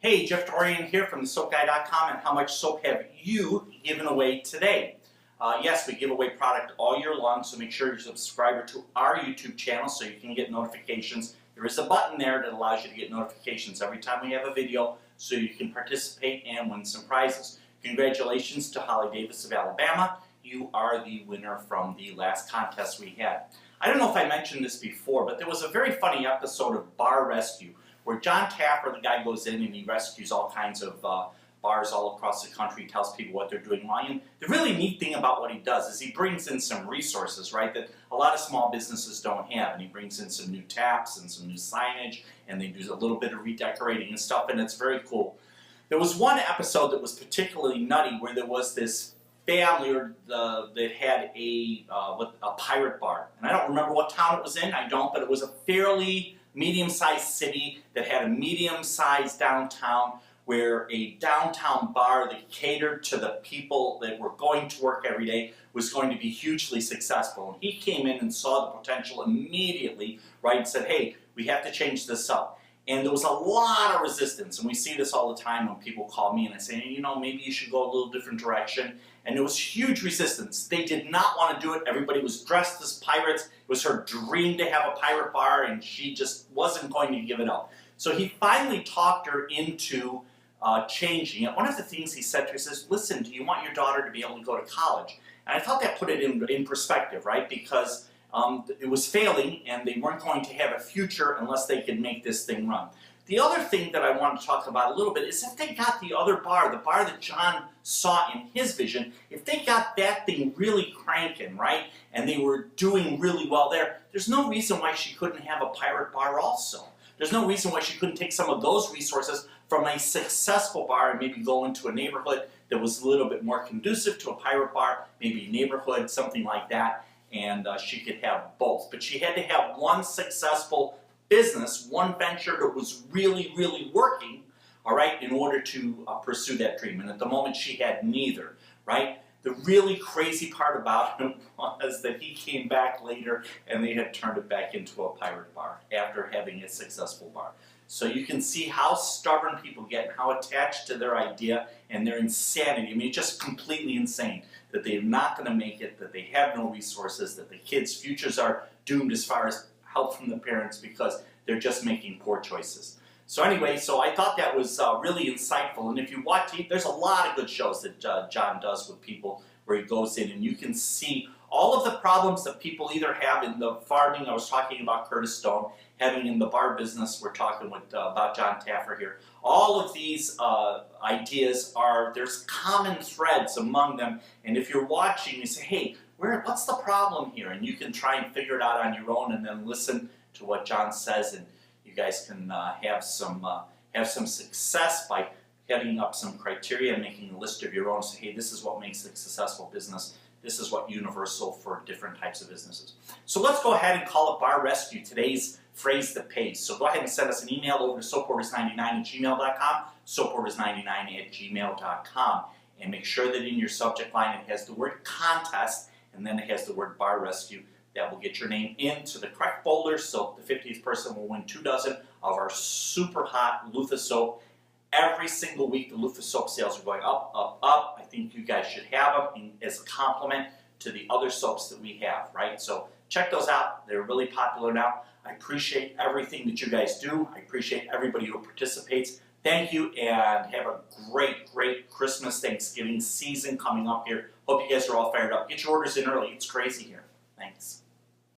Hey, Jeff Dorian here from thesoapguy.com, and how much soap have you given away today? Yes, we give away product all year long, so make sure you're a subscriber to our YouTube channel so you can get notifications. There is a button there that allows you to get notifications every time we have a video so you can participate and win some prizes. Congratulations to Hollie Davis of Alabama. You are the winner from the last contest we had. I don't know if I mentioned this before, but there was a very funny episode of Bar Rescue where John Taffer, the guy, goes in and he rescues all kinds of bars all across the country, tells people what they're doing wrong. And the really neat thing about what he does is he brings in some resources, right, that a lot of small businesses don't have. And he brings in some new taps and some new signage, and they do a little bit of redecorating and stuff, and it's very cool. There was one episode that was particularly nutty where there was this family that had a pirate bar. And I don't remember what town it was in, but it was a fairly medium-sized city that had a medium-sized downtown, where a downtown bar that catered to the people that were going to work every day was going to be hugely successful. And he came in and saw the potential immediately, right, and said, hey, we have to change this up. And there was a lot of resistance, and we see this all the time when people call me and I say, hey, you know, maybe you should go a little different direction. And there was huge resistance. They did not want to do it. Everybody was dressed as pirates. It was her dream to have a pirate bar, and she just wasn't going to give it up. So he finally talked her into changing it. One of the things he said to her, he says, listen, do you want your daughter to be able to go to college? And I thought that put it in perspective, right? Because it was failing, and they weren't going to have a future unless they could make this thing run. The other thing that I want to talk about a little bit is if they got the other bar, the bar that John saw in his vision, if they got that thing really cranking, right, and they were doing really well there, there's no reason why she couldn't have a pirate bar also. There's no reason why she couldn't take some of those resources from a successful bar and maybe go into a neighborhood that was a little bit more conducive to a pirate bar, maybe a neighborhood, something like that, and she could have both. But she had to have one successful business, one venture that was really, really working, all right, in order to pursue that dream. And at the moment, she had neither, right? The really crazy part about it was that he came back later and they had turned it back into a pirate bar after having a successful bar. So you can see how stubborn people get and how attached to their idea and their insanity. I mean, it's just completely insane that they're not going to make it, that they have no resources, that the kids' futures are doomed as far as help from the parents because they're just making poor choices. So anyway, so I thought that was really insightful. And if you watch, there's a lot of good shows that John does with people where he goes in and you can see all of the problems that people either have in the farming. I was talking about Curtis Stone, having in the bar business. We're talking about John Taffer here. All of these ideas there's common threads among them. And if you're watching, you say, hey, what's the problem here? And you can try and figure it out on your own and then listen to what John says, and you guys can have some success by heading up some criteria and making a list of your own. Say, hey, this is what makes a successful business. This is what universal for different types of businesses. So let's go ahead and call it Bar Rescue, today's phrase that pays. So go ahead and send us an email over to soaporders99@gmail.com, soaporders99@gmail.com, and make sure that in your subject line it has the word contest and then it has the word Bar Rescue. That will get your name into the correct folder, so the 50th person will win 2 dozen of our super hot loofah soap. Every single week, the loofah soap sales are going up, up, up. I think you guys should have them as a compliment to the other soaps that we have, right? So check those out. They're really popular now. I appreciate everything that you guys do. I appreciate everybody who participates. Thank you, and have a great, great Christmas, Thanksgiving season coming up here. Hope you guys are all fired up. Get your orders in early. It's crazy here. Thanks.